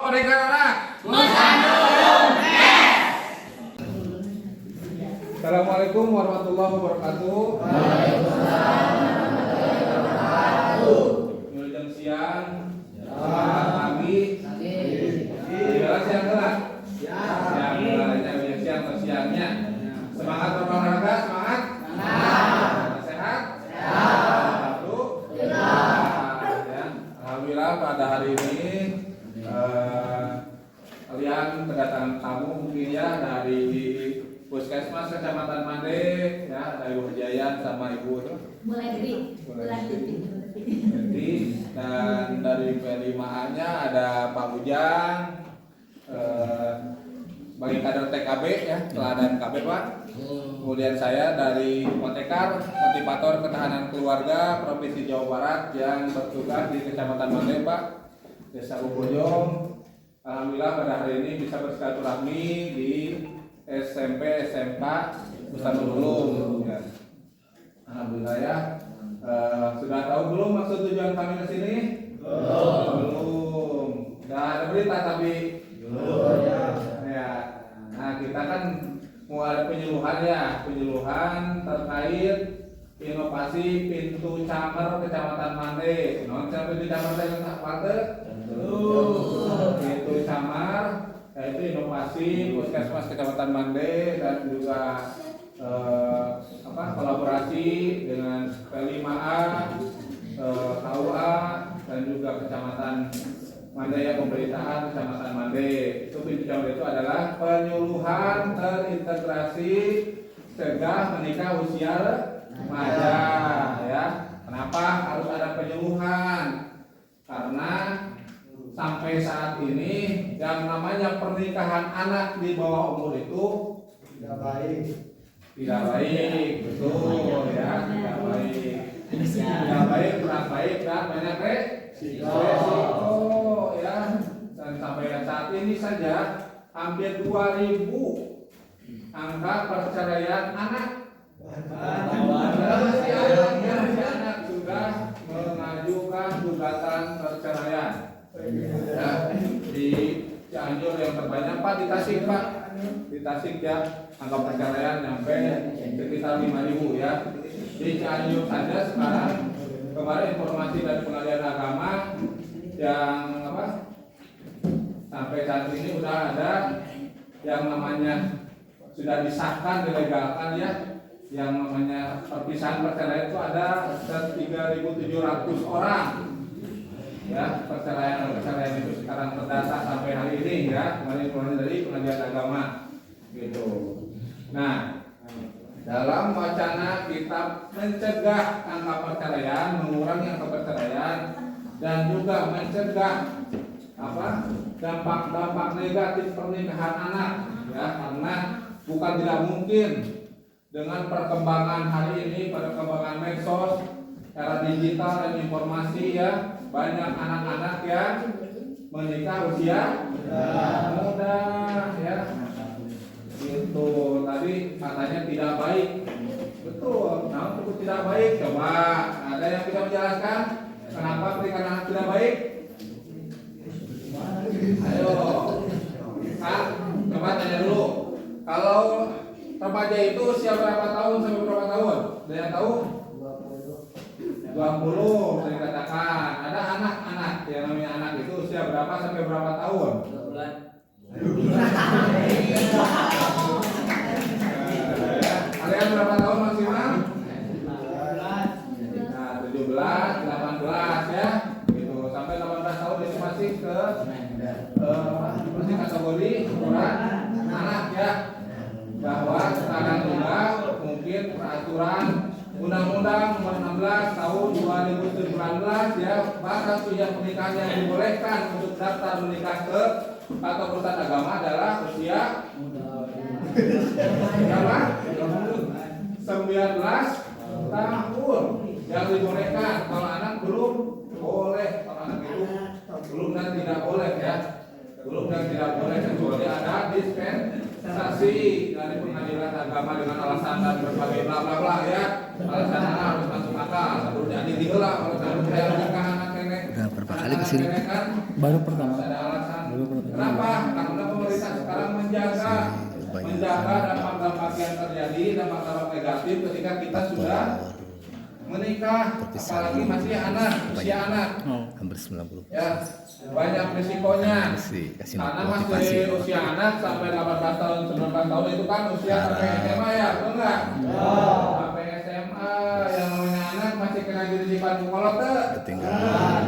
pernikahan anak. Assalamualaikum warahmatullahi wabarakatuh. Jam siang, pagi, siang gelap. Siang atau siangnya. Semangat berolahraga, semangat. Sehat. Alhamdulillah pada hari ini kalian kedatangan tamu mungkin ya dari Puskesmas Kecamatan Mande ya, ada Ibu Jayan sama Ibu Mulai dan dari P5A-nya ada Pak Ujang, bagi kader TKB ya, teladan KB Pak. Kemudian saya dari Motekar, motivator ketahanan keluarga Provinsi Jawa Barat yang bertugas di Kecamatan Mande Pak, Desa Ubojong. Alhamdulillah pada hari ini bisa bersilaturahmi di SMP SMK Bustanul Ulum ya. Alhamdulillah ya. Sudah tahu belum maksud tujuan kami ke sini? Belum. Sudah ada berita tapi belum ya. Nah, kita kan mau ada penyuluhan terkait inovasi pintu camar Kecamatan Mande. Pintu camar dengan Pak pintu camar yaitu inovasi Puskesmas Kecamatan Mande dan juga kolaborasi dengan P5A, KUA dan juga Kecamatan Mande ya, pemerintahan Kecamatan Mande. Itu pintu camar itu adalah penyuluhan terintegrasi cegah menikah usia remaja ya. Kenapa harus ada penyuluhan? Karena sampai saat ini yang namanya pernikahan anak di bawah umur itu tidak baik, betul ya, tidak baik, kurang baik dan banyak resiko ya. Dan sampai saat ini saja hampir 2.000 angka perceraian anak. Anak sudah mengajukan gugatan perceraian. Ya, di Cianjur yang terbanyak Pak, di Tasik Pak, di Tasik ya, angka perceraian sampai sekitar 5.000 ya. Di Cianjur saja sekarang kemarin informasi dari Pengadilan Agama yang sampai saat ini sudah ada yang namanya sudah disahkan dilegalkan ya, yang namanya perpisahan perceraian itu ada 3.700 orang. Ya, perceraian itu sekarang terdata sampai hari ini ya, kemarin dari Pengadilan Agama gitu. Nah, dalam wacana kita mencegah angka perceraian, mengurangi angka perceraian dan juga mencegah dampak negatif pernikahan anak ya, karena bukan tidak mungkin dengan perkembangan hari ini, perkembangan medsos, era digital dan informasi ya, banyak anak-anak yang menikah usia muda ya. Itu tadi katanya tidak baik. Betul, nah itu tidak baik. Coba ada yang bisa menjelaskan kenapa pernikahan anak tidak baik? Ayo, Kak, coba tanya dulu. Kalau remaja itu usia berapa tahun sampai berapa tahun? Ada yang tahu? 20 saya katakan. Ada anak-anak yang namanya anak itu usia berapa sampai berapa tahun? 2 bulan. Kalian berapa tahun maksimal? 17, 18 ya. Gitu. Sampai 18 tahun itu masih masih kategori ukuran anak ya. Bahwa sekarang juga mungkin peraturan Undang-Undang Nomor 16 Tahun 2019 ya, batas usia pernikahan yang dibolehkan untuk daftar menikah ke atau perusahaan agama adalah usia berapa? 19 tahun yang dibolehkan. Kalau anak belum boleh, kalau anak itu belum dan tidak boleh ya, belum dan tidak boleh kecuali ada dispensasi dari Pengadilan Agama dengan alasan dan berbagai bla bla bla ya. Alasan anak harus masuk akal, harus jadi digelar kalau saya menikah anak nenek. Udah berapa kali kesini? Kan, baru pertama. ada alasan Kenapa? Karena pemerintah sekarang menjaga dampak-dampak yang terjadi, dampak-dampak negatif ketika kita sudah menikah, apalagi masih usia anak. Hampir 90. Ya, banyak risikonya. Karena masih usia anak sampai 18 tahun, 19 tahun itu kan usia sampai SMA ya, betul nggak? Sampai SMA yang namanya anak masih kena jadi sifat kolot tuh.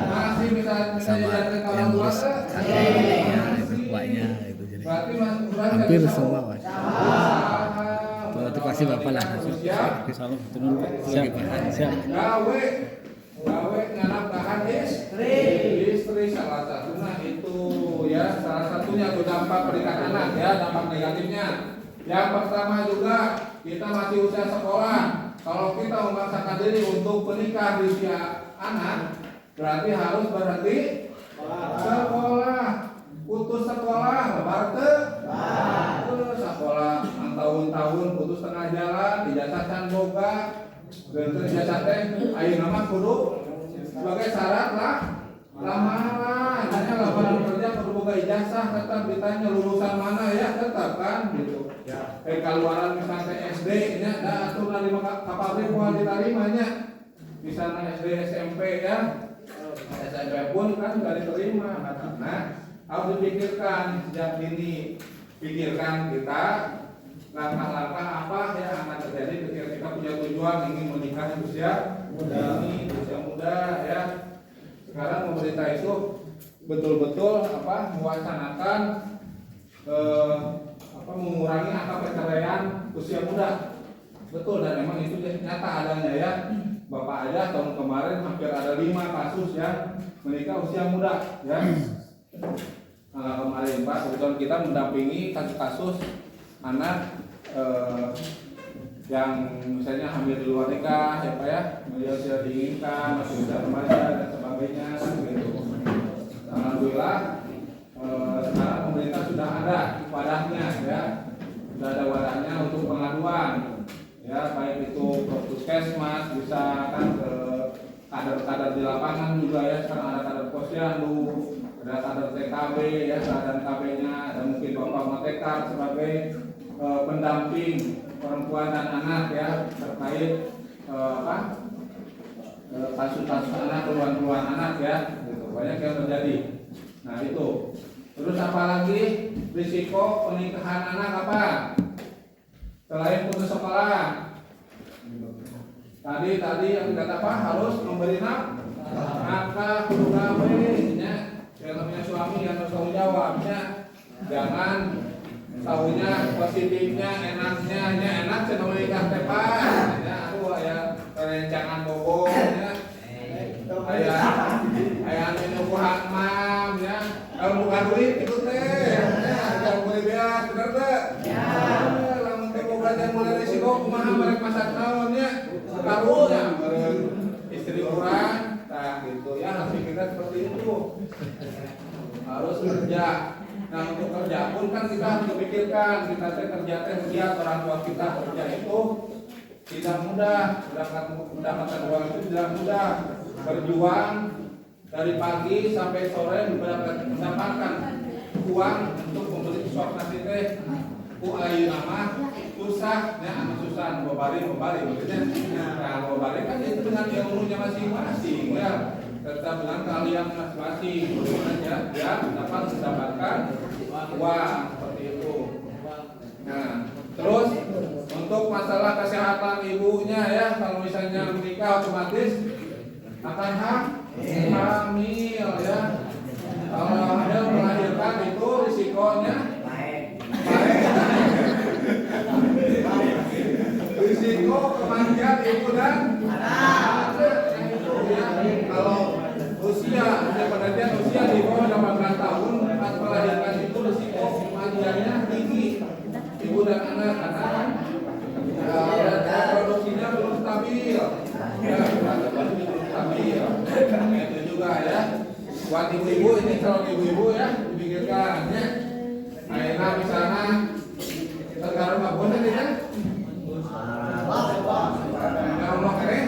Masih bisa jadi kalau tua tuh. Bapaknya itu jadi. Berarti Hampir semua Mas. Itu pasti Bapak lah. Siap. Gawe nganafkahan istri salah satunya itu ya, salah satunya itu dampak pernikahan anak ya, dampak negatifnya. Yang pertama juga kita masih usia sekolah. Kalau kita memaksakan diri untuk menikah di usia anak, berarti harus berhenti sekolah. Putus sekolah, putus sekolah tahun-tahun putus tengah jalan, ijazah boga, dan ijazah teh ayo nama kudu sebagai syarat lah lamaran. Hanya lamaran kerja perlu boga ijazah, tetap ditanya lulusan mana ya, tetap kan gitu. Keluaran misalnya SD nya da atur dari kapabrik moal ditarimanya. Misalnya SD SMP ya. SMP pun kan enggak diterima. Nah, harus dipikirkan sejak dini, pikirkan kita langkah-langkah apa yang akan terjadi ketika kita punya tujuan ingin menikah di usia muda ya. Sekarang pemerintah itu betul-betul mewacanakan mengurangi angka perceraian usia muda. Betul, dan memang itu nyata adanya ya. Bapak aja tahun kemarin hampir ada 5 kasus ya menikah usia muda ya. Kemarin Pak, kebetulan kita mendampingi kasus-kasus anak yang misalnya hamil di luar nikah, ya Pak ya, beliau sudah diinginkan, masih usia remaja dan sebagainya, gitu. Alhamdulillah, sekarang pemerintah sudah ada wadahnya, ya, sudah ada wadahnya untuk pengaduan, ya, baik itu ke puskesmas, bisa kan ke kader-kader di lapangan juga ya, sekarang ada kader posyandu, ada kader TKB ya, keadaan KB-nya, ada mungkin Bapak Matekar sebagai pendamping perempuan dan anak ya terkait kasus-kasus anak, keluhan-keluhan anak ya, gitu. Banyak yang terjadi. Nah itu. Terus apa lagi risiko pernikahan anak apa? Selain putus sekolah. Tadi yang kata apa? Harus memberi nafkah pegawainya. Yang namanya suami yang harus tanggung jawabnya. Jangan tahunya positifnya, enaknya, enak senang menikah tepat. Ya, aduh ya rencangan boboknya. Ayah minum hamam ya. Kalau bukan duit itu teh. Ya, jangan boleh beas, bener teh. Ya. Lamun teh belajar mulai risiko kumaha bareng masa tahunnya. Karunya istri kurang, nah gitu ya, harus kita seperti itu. Harus kerja. Nah untuk kerja pun kan kita harus memikirkan, kita kerja lihat orang tua kita kerja itu tidak mudah, mendapatkan uang itu tidak mudah. Berjuang dari pagi sampai sore mendapatkan uang untuk membeli sesuatu nasi teh. Ayu nama susah, ya anu susah, bobari maksudnya. Nah bobari kan itu dengan ilmunya masing-masing ya. Tetap dengan kalian masing-masing, bagaimana ya dapat mendapatkan uang seperti itu. Nah, terus untuk masalah kesehatan ibunya ya, kalau misalnya menikah otomatis akan hamil ya. Kalau ada melahirkan itu risikonya risiko kematian ibu dan anak. Kalau usia penantian usia di bawah 18 tahun pas melahirkan itu risiko kematiannya tinggi ibu dan anak karena reproduksinya belum stabil ya, belum stabil. Itu juga ya buat ibu-ibu, ini calon ibu-ibu ya dipikirkan ya. Akhirnya misalnya sekarang Pak Bos ini kan ngomong keren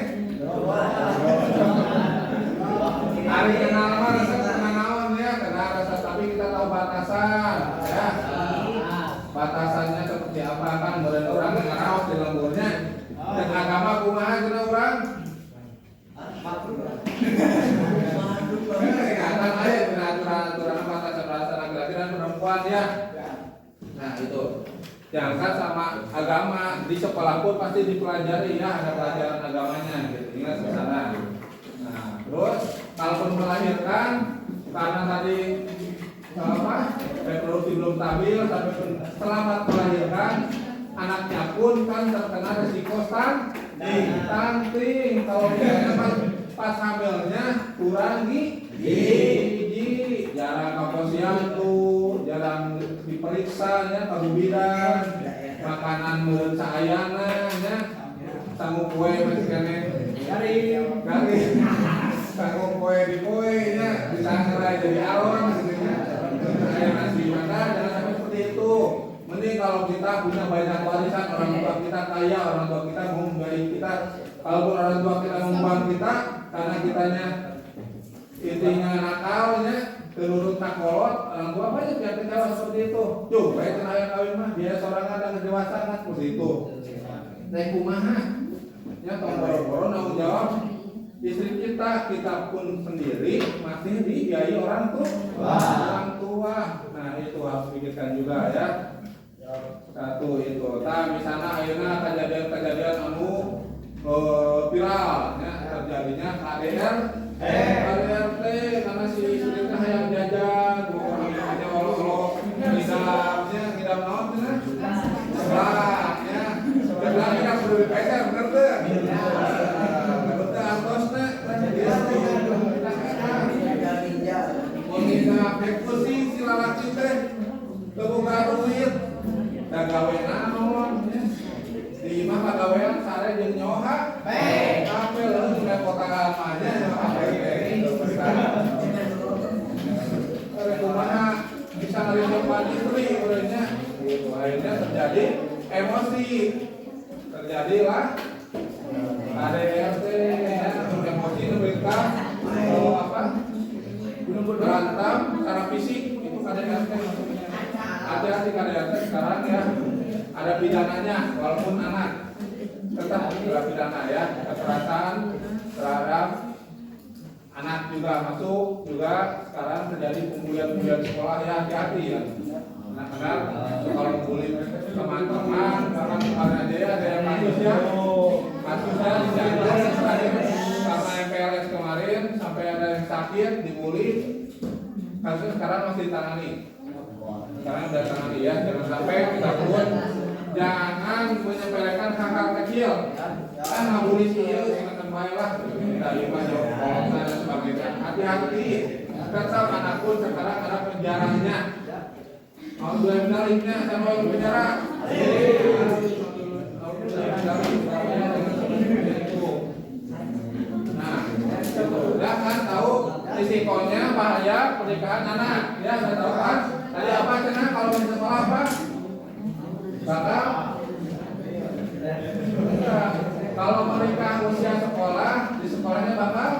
hari kenal mah rasa kenal ya, kenal rasa, tapi kita tahu batas batasan ya. Batasannya seperti apa kan mulai orang ngaraos di lemburnya. Dan agama kumaha cenah urang? Ingatan aja aturan batasan laki-laki dan perempuan ya. Nah itu. Jangan sama agama di sekolah pun pasti dipelajari ya, ada pelajaran agamanya gitu. Ingat ke sana. Nah, terus kalaupun melahirkan karena tadi reproduksi belum stabil sampai selamat melahirkan anaknya pun kan terkena risiko stunting. Kalau dia pas hamilnya kurang gizi, jarang posyandu, jarang diperiksa ya kalau bidan, makanan meureun saayana nya, sanggup kue masih kene garing, sanggup kue di kue nya, disangrai jadi aron gitu nya. Aya nasi makan jangan sampai seperti itu. Mending kalau kita punya banyak warisan, orang tua kita kaya, orang tua kita mau membiayai kita. Kalaupun orang tua kita membuang kita karena kitanya intinya nakalnya turut nakolot, orang tua banyak yang kecewa seperti itu. Coba itu ayah kawin mah biaya sorangan dan kedewasaan kan seperti itu. Teh kumaha? Ya tong boro-boro nanggung jawab istri kita pun sendiri masih dibiayai orang tua. Nah itu harus pikirkan juga ya. Satu itu. Nah misalnya ayeuna kejadian anu viral ya, terjadinya KDRT karena si istrinya hayang jajan, hanya olok-olok ngidam naon cenah? Sebelah ya. Sebelah kita perlu dipeser bener teu? Bener teu antos teh. Mun kita eksekusi si lalaki teh teu boga duit. Da gawe naon? Di imah kagawean sare jeung nyoha. Kape leuh di kota amanya nyoha kumaha bisa ngalimpaan istri urangnya. Itu akhirnya terjadi emosi. Terjadilah KDRT ya, emosi mereka berantem secara fisik itu KDRT maksudnya. Hati-hati KDRT sekarang ya. Ada pidananya walaupun anak tetap ada pidana ya, kekerasan terhadap anak juga masuk juga. Sekarang terjadi pembulian sekolah ya, hati-hati ya anak-anak kalau membuli teman-teman. Bahkan kemarin aja ya ada yang kasusnya dijantung karena MPLS kemarin sampai ada yang sakit dibully. Kasus sekarang masih ditangani. Sekarang sudah ditangani ya, jangan sampai kita pun jangan menyepelekan hal-hal kecil. Kan ngabuli sih silakan baiklah. Kita iman dan sebagainya. Hati-hati. Tetap anak pun sekarang ada penjaranya. Mau dua menaliknya sama yang penjara. Nah, sudah kan tahu risikonya bahaya pernikahan anak. Ya, sudah tahu kan? Tadi apa cenah kalau di sekolah apa? Bakal kalau mereka usia sekolah di sekolahnya bakal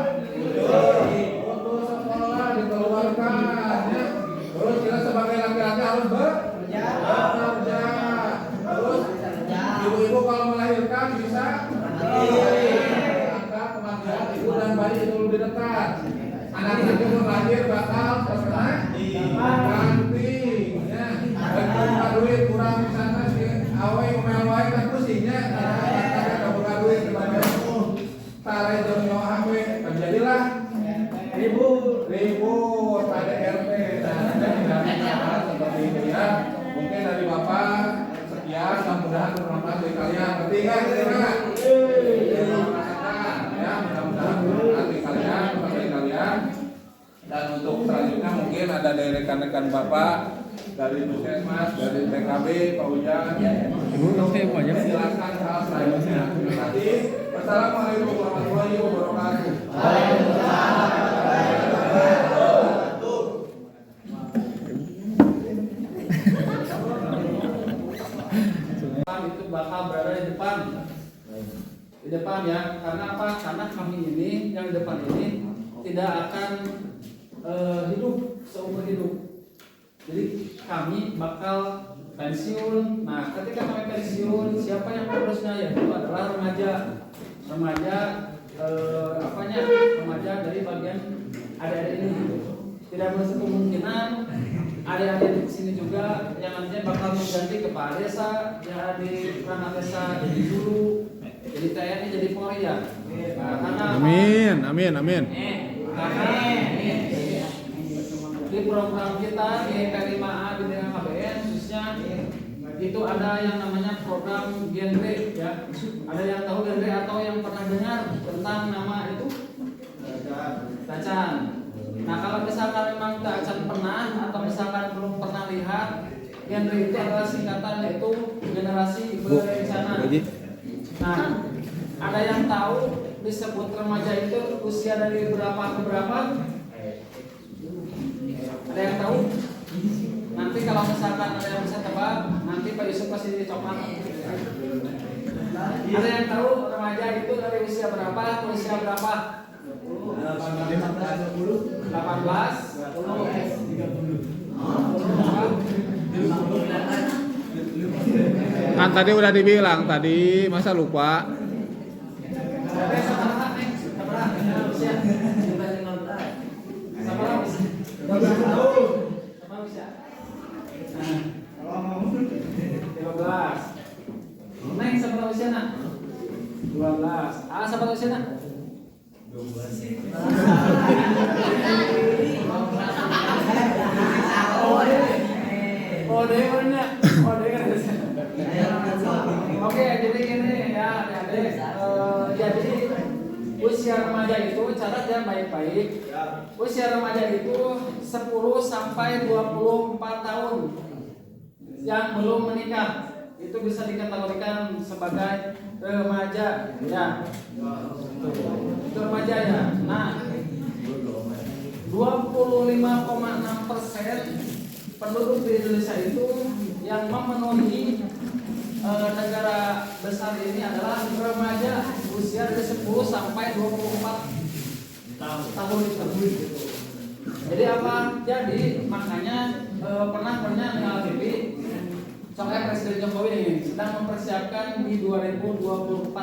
putus sekolah dikeluarkan ya. Terus kita sebagai laki-laki harus bekerja. Terus ibu-ibu kalau melahirkan bisa angka kematian ibu dan bayi itu lebih dekat. Anak itu lahir bakal terkena stunting ya. Dan duit kurang di sana sih. Awe ngomel-wae kan kusinya karena buka duit tarik jam nyoha we terjadilah ribut pada RT. Nah seperti itu ya. Mungkin dari Bapak sekian, mudah-mudahan bermanfaat bagi kalian. Ngerti kan? Ya, mudah-mudahan bermanfaat bagi kalian. Dan untuk selanjutnya mungkin ada dari rekan-rekan Bapak dari Puskesmas, dari TKB, Pak Ujang, menjelaskan hal selanjutnya. Terima kasih. Wassalamualaikum warahmatullahi wabarakatuh. Itu bakal berada di depan ya. Karena apa? Karena kami ini yang di depan ini tidak akan hidup seumur hidup. Jadi kami bakal pensiun. Nah, ketika kami pensiun, siapa yang mengurusnya? Yaitu adalah remaja remaja dari bagian adik-adik ini. Tidak menutup kemungkinan adik-adik di sini juga yang nantinya bakal mengganti kepala desa, yang ada di perangkat desa jadi guru, jadi TNI, jadi Polri ya. Nah, karena Amin. karena di program kita di P5A di KBN khususnya itu ada yang namanya program genre ya. Ada yang tahu genre atau yang pernah dengar tentang nama itu? Tacan. Nah, kalau misalkan memang Tacan pernah atau misalkan belum pernah lihat, genre itu adalah singkatan yaitu generasi berencana. Nah, ada yang tahu disebut remaja itu usia dari berapa ke berapa? Ada yang tahu? Nanti kalau misalkan ada yang bisa tebak, nanti Pak Yusuf pasti dicoklat. Ada yang tahu remaja itu dari usia berapa ke usia berapa? 18, 20, 30. Kan tadi udah dibilang tadi, masa lupa? Neng sama usia nak? 12. Sama usia nak? 12. Oke, jadi gini ya, adik-adik. Jadi usia remaja itu catat ya baik-baik. Usia remaja itu 10 sampai 24 tahun yang belum menikah. Itu bisa dikategorikan sebagai remaja ya. Itu remaja ya. Nah, 25,6% penduduk di Indonesia itu yang memenuhi negara besar ini adalah remaja usia dari 10 sampai 24 tahun itu. Jadi apa? Jadi makanya pernah dengan TV soalnya Presiden Jokowi ini sedang mempersiapkan di 2024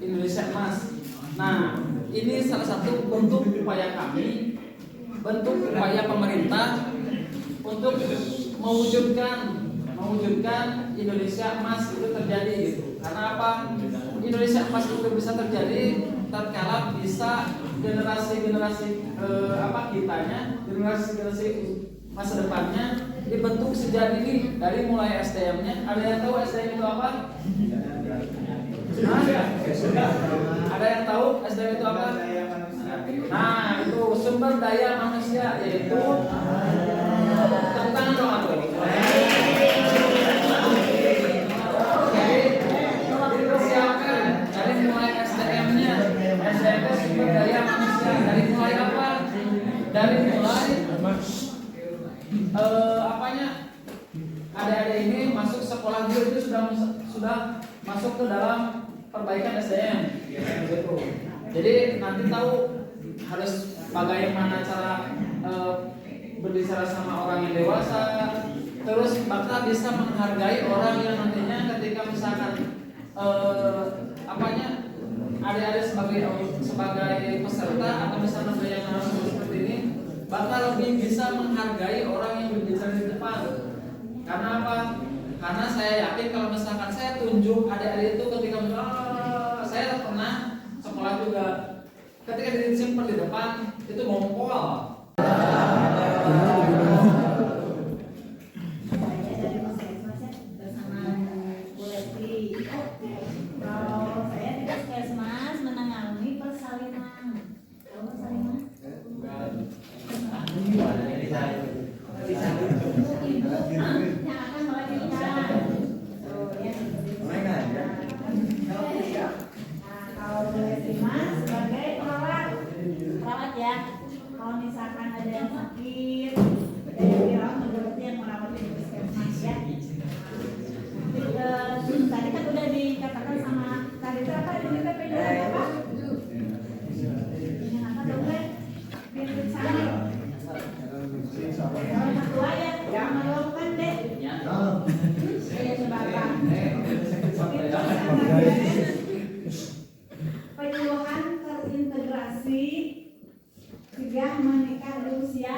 Indonesia Emas. Nah, ini salah satu bentuk upaya kami, bentuk upaya pemerintah untuk mewujudkan Indonesia Emas itu terjadi gitu. Karena apa? Indonesia Emas itu bisa terjadi tatkala bisa generasi masa depannya dibentuk sejak ini dari mulai SDM-nya. Ada yang tahu SDM itu apa? Ada yang tahu SDM itu apa? Nah, itu sumber daya manusia, yaitu tentang doa tuh. Jadi dipersiapkan dari mulai SDM-nya. SDM itu sumber daya manusia. Dari mulai apa? Dari mulai adik-adik ini masuk sekolah guru itu sudah masuk ke dalam perbaikan SDM gitu. Jadi nanti tahu harus bagaimana cara berbicara sama orang yang dewasa, terus bakal bisa menghargai orang yang nantinya ketika misalkan adik-adik sebagai peserta atau misalnya yang narasumber seperti ini bakal lebih bisa menghargai orang yang berbicara di depan. Karena apa? Karena saya yakin kalau misalkan saya tunjuk adik-adik itu ketika saya pernah sekolah juga, ketika disimpan di depan itu ngompol. Kalau misalkan ada yang sakit, ada yang dirawat, berarti yang merawat di puskesmas ya. Tadi kan udah dikatakan sama tadi apa ini PPD apa? Ini apa dong? Biar sana. Kalau satu aja. di usia?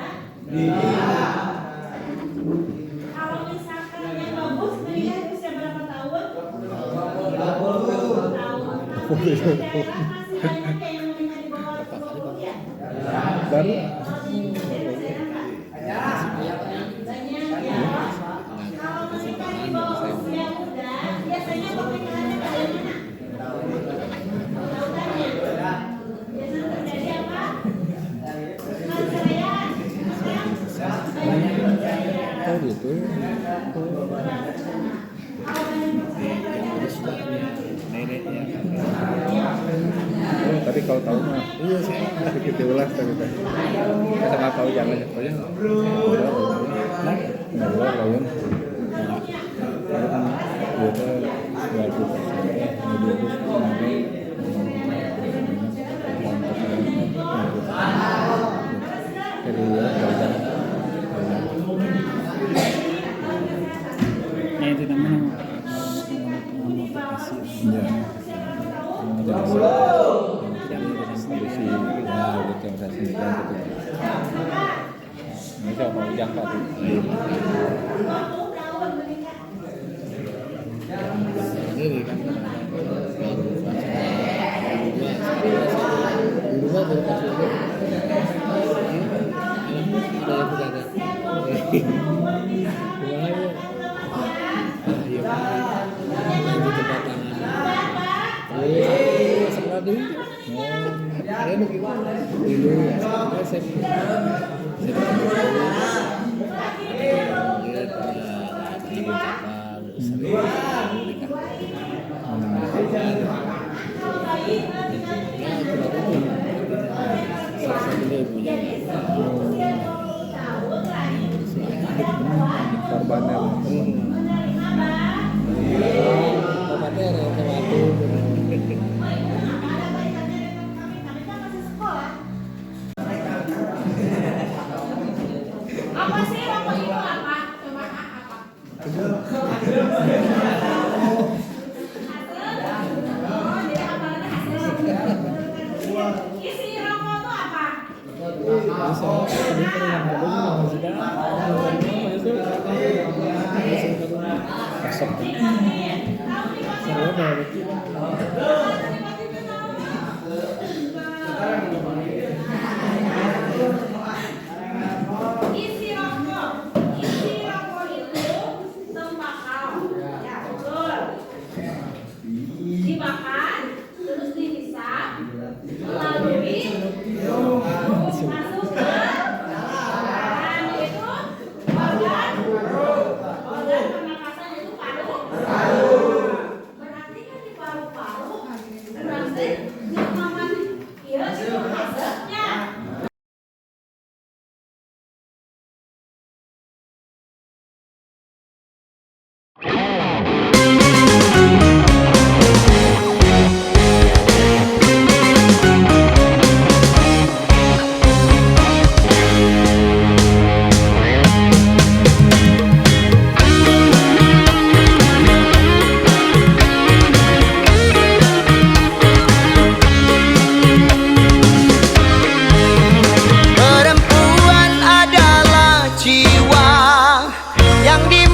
Kalau misalkan yang bagus menikah di usia berapa tahun? 20 tahun. Tapi di daerah masih banyak yang menikah di bawah 20 ya? Baru Kalau di daerah Pak? Banyak ya. Kalau menikah di bawah usia muda, biasanya pernikahannya kayak mana? Tahu-tahunya. Biasanya terjadi apa? Perceraian. Banyak perceraian. oh gitu. Kalau banyak perceraian berarti ada Neneknya. Oh, tadi kau tahu mah. Iya sih. Sedikit diulas tadi. Saya nggak tahu jangan pokoknya. Nah, ngobrol lawan. Iya tuh 'Perempuan adalah jiwa yang di